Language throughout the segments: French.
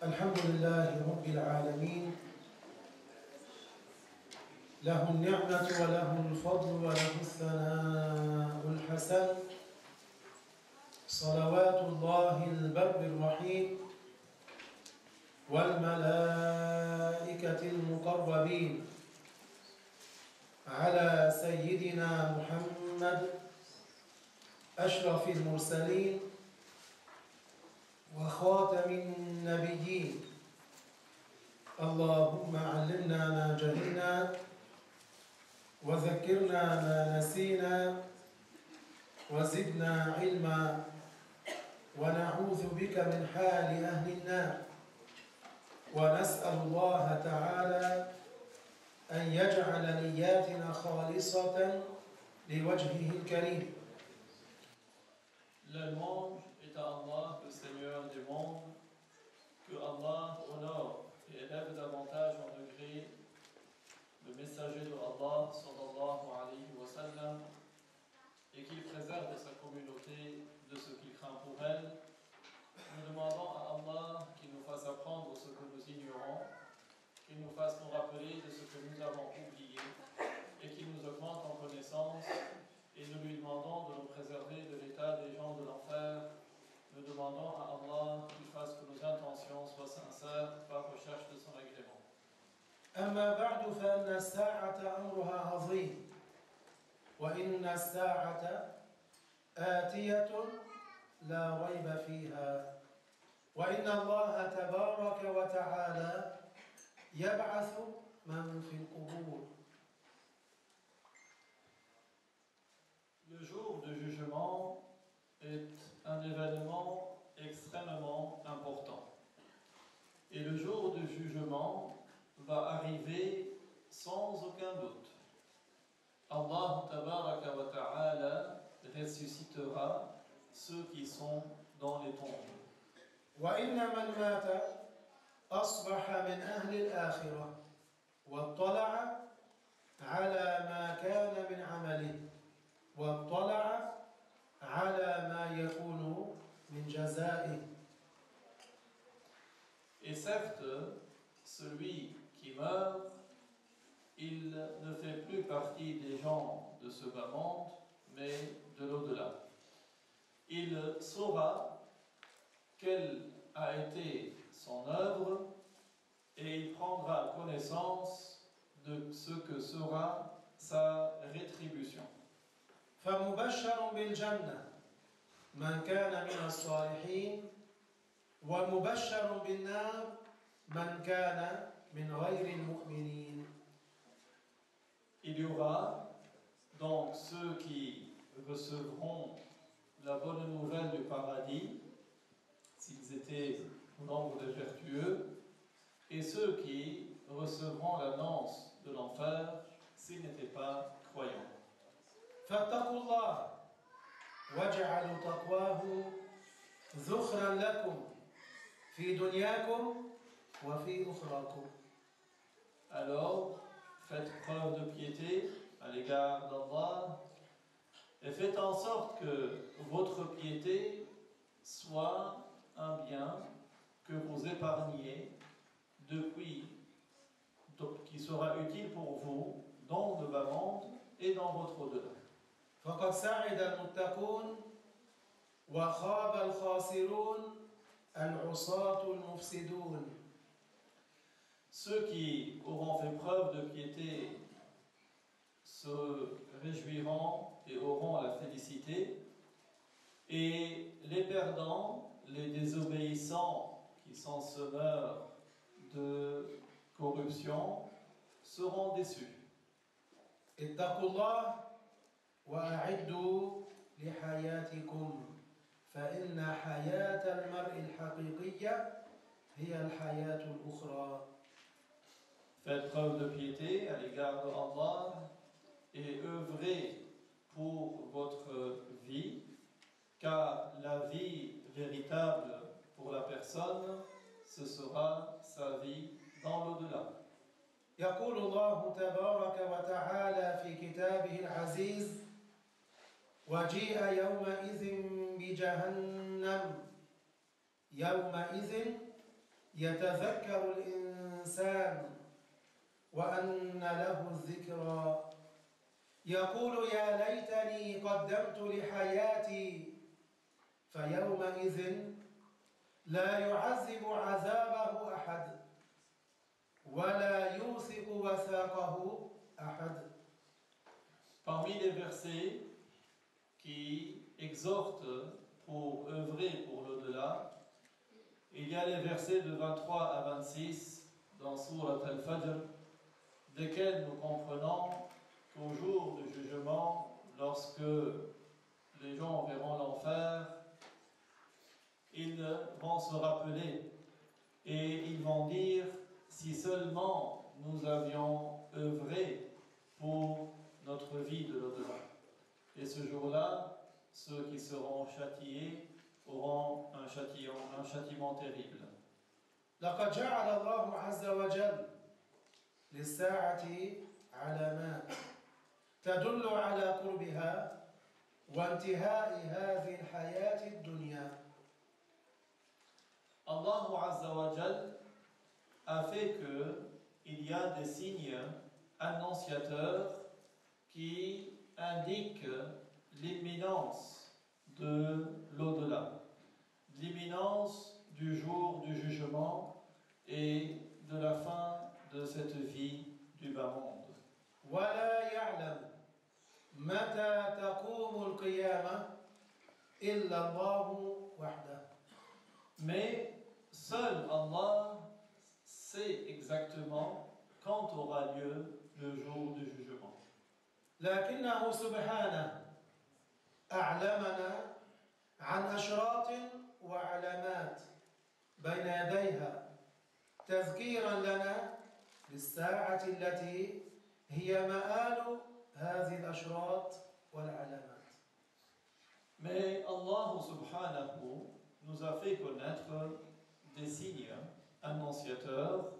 الحمد لله رب العالمين له النعمة وله الفضل وله الثناء الحسن صلوات الله البر الرحيم والملائكة المقربين على سيدنا محمد أشرف المرسلين وخاتم النبيين. اللهم علمنا ما جهلنا وذكرنا ما نسينا وزدنا علما ونعوذ بك من حال أهل النار، ونسأل الله تعالى أن يجعل نياتنا خالصة لوجهه الكريم. Le louange est à Allah, le Seigneur du monde, que Allah honore et élève davantage en degré le messager de Allah, sallallahu alayhi wa sallam, et qu'il préserve sa communauté de ce qu'il craint pour elle. Nous demandons à Allah qu'il nous fasse apprendre ce que nous ignorons, qu'il nous fasse nous rappeler de ce que nous avons oublié, et qu'il nous augmente en connaissance. Et nous lui demandons de nous préserver de l'état des gens de l'enfer. Nous demandons à Allah qu'il fasse que nos intentions soient sincères par recherche de son agrément. أما بعد فإن الساعة أمرها عظيم وإن الساعة آتية لا ريب فيها وإن الله تبارك وتعالى يبعث من في القبور. Le jour du jugement est un événement extrêmement important. Et le jour du jugement va arriver sans aucun doute. Allah tabaraka wa ta'ala ressuscitera ceux qui sont dans les tombes. وإن من مات أصبح من أهل الآخرة واطلع على ما كان من عمله واطلع على ما يكون من جزائه. Et certes, celui qui meurt, il ne fait plus partie des gens de ce bas monde, mais de l'au-delà. Il saura quelle a été son œuvre et il prendra connaissance de ce que sera sa rétribution. فمبشر بالجنة من كان من الصالحين ومبشر بالنار من كان من غير المؤمنين. Il y aura donc ceux qui recevront la bonne nouvelle du paradis, s'ils étaient au nombre de vertueux, et ceux qui recevront l'annonce de l'enfer, s'ils n'étaient pas croyants. فاتقوا الله واجعلوا تقواه ذخرا لكم في دنياكم وفي أخراكم. Alors, faites preuve de piété à l'égard d'Allah et faites en sorte que votre piété soit un bien que vous épargnez qui sera utile pour vous dans le bas monde et dans votre au-delà. فقد سعد المتقون وخاب الخاسرون العصاة المفسدون. Ceux qui auront fait preuve de piété se réjouiront et auront la félicité, et les perdants, les désobéissants qui sont semeurs de corruption seront déçus. اتقوا الله وأعدوا لحياتكم فإن حياة المرء الحقيقية هي الحياة الأخرى. Faites preuve de piété à l'égard de Allah et œuvrez pour votre vie, car la vie véritable pour la personne, ce sera sa vie dans l'au-delà. يقول الله تبارك وتعالى في كتابه العزيز: وجيء يومئذ بجهنم يومئذ يتذكر الإنسان وأن له الذكرى يقول يا ليتني قدمت لحياتي فيومئذ لا يعذب عذابه أحد ولا يوثق وثاقه أحد. Parmi les versets qui exhortent pour œuvrer pour l'au-delà, il y a les versets de 23 à 26 dans Surat Al-Fajr, desquels nous comprenons qu'au jour du jugement, lorsque les gens verront l'enfer, ils vont se rappeler et ils vont dire si seulement nous avions œuvré pour notre vie de l'au-delà. Et ce jour-là, ceux qui seront châtiés auront un châtiment terrible. لقد جعل الله عز وجل للساعة علامات تدل على قربها وانتهاء هذه الحياة الدنيا. Allah Azza wa Jal a fait qu'il y a des signes annonciateurs qui indiquent l'imminence de l'au-delà, l'imminence du jour du jugement et de la fin de cette vie du bas monde. ولا يعلم متى تقوم القيامة إلا الله وحده. Mais seul Allah sait exactement quand aura lieu le jour du jugement. لكنه سبحانه أعلمنا عن أشراط وعلامات بين يديها تذكيرا لنا بالساعة التي هي مآل هذه الأشراط والعلامات. Mais Allah subhanahu nous a fait connaître des signes annonciateurs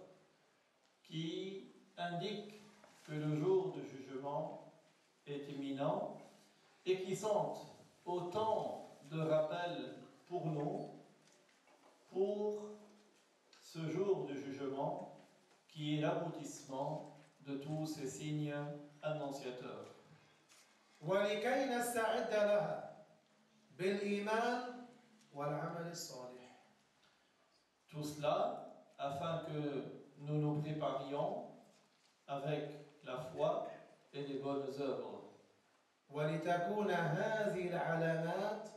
qui indiquent que le jour du jugement est imminent et qui sont autant de rappels pour nous pour ce jour du jugement qui est l'aboutissement de tous ces signes annonciateurs. ولكي نستعد لها بالإيمان والعمل الصالح. Tout cela afin que nous nous préparions avec la foi et les bonnes œuvres. ولتكون هذه العلامات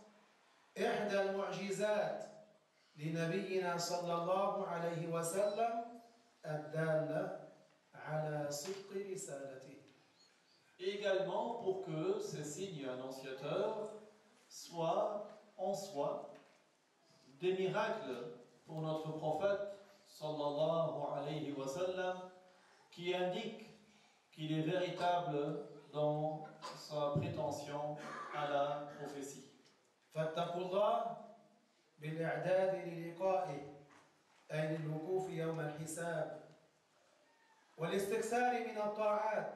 إحدى المعجزات لنبينا صلى الله عليه وسلم الدالة على صدق رسالته. Également pour que ces signes annonciateurs soient en soi des miracles pour notre prophète sallallahu alayhi wa sallam qui indiquent qu'il est véritable dans sa prétention à la prophétie. فاتقوا الله بالإعداد للقائه أي للوقوف يوم الحساب والاستكثار من الطاعات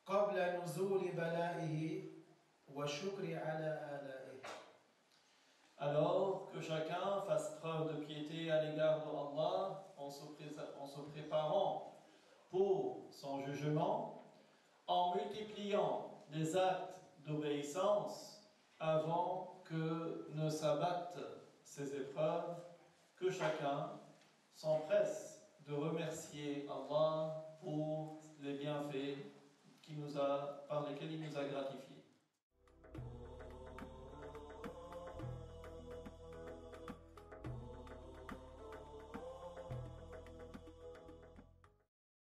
قبل نزول بلائه والشكر على آلائه. Alors que chacun fasse preuve de piété à l'égard de Allah en se préparant pour son jugement, en multipliant les actes d'obéissance avant que ne s'abattent ces épreuves, que chacun s'empresse de remercier Allah pour